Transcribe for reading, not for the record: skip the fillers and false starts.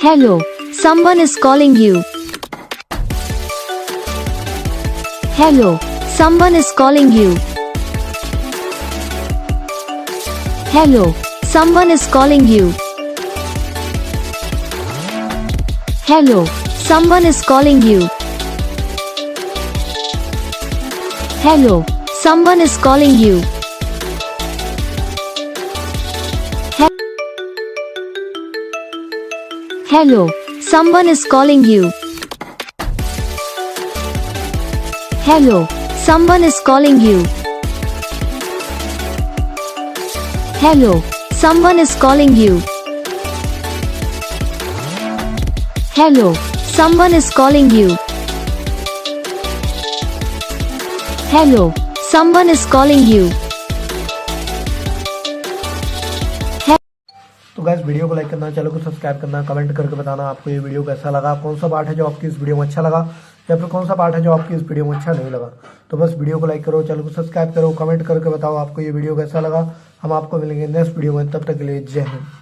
Hello, someone is calling you. Hello, someone is calling you. Hello, someone is calling you. Hello, someone is calling you. Hello, someone is calling you. Hello, someone is calling you. Hello, someone is calling you. Hello, someone is calling you. Hello, someone is calling you. Hello, someone is calling you. तो guys video को like करना, channel को subscribe करना, comment करके बताना आपको ये video कैसा लगा, कौन सा पार्ट है जो आपकी इस वीडियो में अच्छा लगा या फिर कौन सा पार्ट है जो आपकी इस वीडियो में अच्छा नहीं लगा। तो बस वीडियो को लाइक करो, चैनल को सब्सक्राइब करो, कमेंट करके बताओ आपको ये वीडियो कैसा लगा। हम आपको मिलेंगे नेक्स्ट वीडियो में, तब तक के लिए जय हिंद।